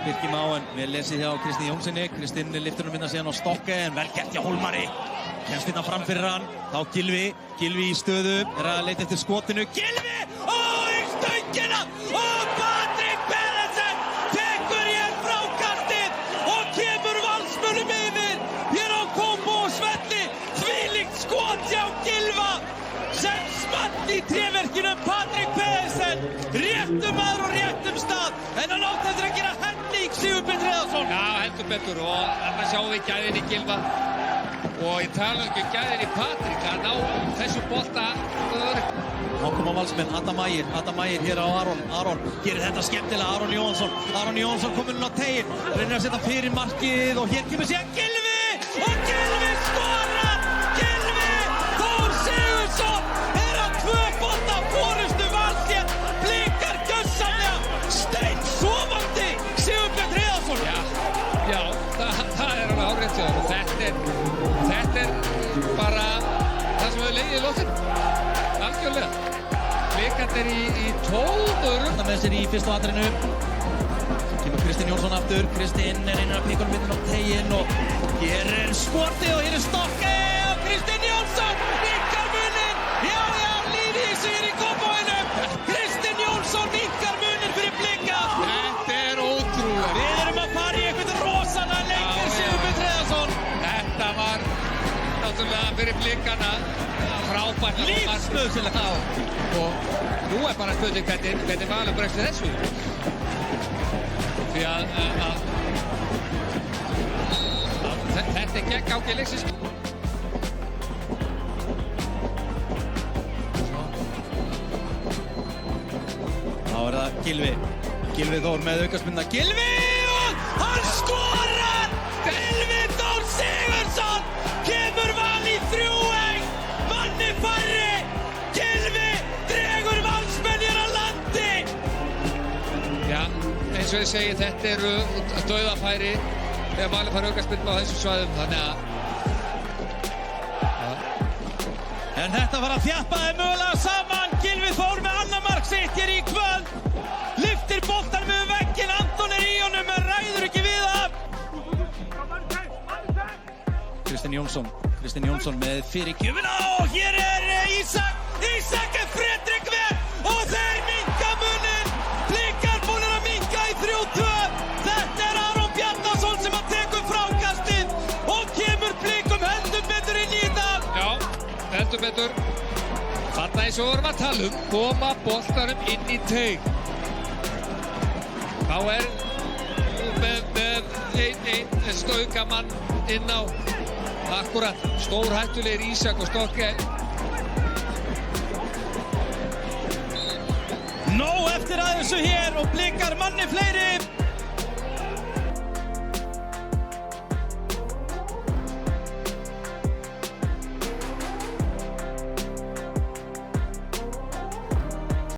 Birkir Máen, vel lesið hjá Kristinn Jónssoni. Kristinn lyftir honum hérna síðan á stokka en vel gert hjá Hólmari. Kemst hérna fram fyrir hann. Þá Gylfi í stöðu, að leita eftir skotinu. Gylfi! Í stöngina! Og Patrik Pedersen tekur hér frákastið og kemur Valsmönnum yfir hér á Kópavogsvelli. Þvílíkt skot hjá Gylfa sem small í tréverkinu. Patrik Pedersen, réttum maður og réttum stað, en hann átti eftir að gera helling Sigurbjörn Hreiðarsson. Já, heldur betur, og þarna sjáum við gæðin í Gylfa og ég tala ekki gæðin í Patrik að ná þessu bolta. Þá koma Valsmenn, Adam Ægir hér á Aron gerir þetta skemmtilega, Aron Jónsson kominn á teiginn, reynir að setja fyrir markið og hér kemur síðan Gylfi og Gylfi skorar! Gylfi Þór Sigurðsson að 2 bolta forystu Vals hér, blikar gjörsamlega steinsofandi Sigurbjörn Hreiðarsson. Já, það er alveg hárrétt hjá þér og þetta er bara það sem hefur legið í loftinu, algjörlega. Blikarnir í 12 Þetta með sér í fyrstu atrinu. Kemur Kristinn Jónsson aftur. Kristinn reynir að píka honum á teiginn og hér er skotið og hér er stokkið og Kristinn Jónsson minnkar muninn. Já, lífið í sig í Kópavoginum. Kristinn Jónsson minnkar muninn fyrir Blika. Þetta er ótrúlega. Við erum að fara í eitthvað rosalega leik fyrir Sigurbjörn Hreiðarsson. Þetta var náttúrulega fyrir Blikana frábært. Lífsnauðsynlegt. Og nú er bara spurning hvernig Valur bregst við þessu. Því að þetta er gegn gangi leiksins. Þá er það Gylfi Þór með aukaspyrnu. Gylfi og hann skorar! Gylfi Þór Sigurðsson kemur Val í 3-1, manni færri. Gylfi dregur Valsmenn hér að landi. Já, eins og ég segi, þetta eru dauðafæri þegar Valur fær aukaspyrnu á þessum svæðum, þannig að En þetta var að þjappa þeim mögulega saman. Gylfi Þór með annað mark sitt hér í kvöld. Lyftir boltanum yfir vegginn, Anton er í honum en ræður ekki við það. Kristinn Jónsson með fyrirgjöfina og hér er Ísak er Fredrik við og þeir minnka muninn. Blikar búnir að minnka í 3-2. Þetta er Aron Bjarnason sem að tekur frákastið og kemur Blikum heldur betur inn í þetta. já, heldur betur. Þarna eins og vorum að tala koma boltanum inn í teig. Þá er með einn staukamann inn á akkurat stórhættulegir Ísak og Stokke. Nóg eftir að þessu hér og Blikar manni fleiri.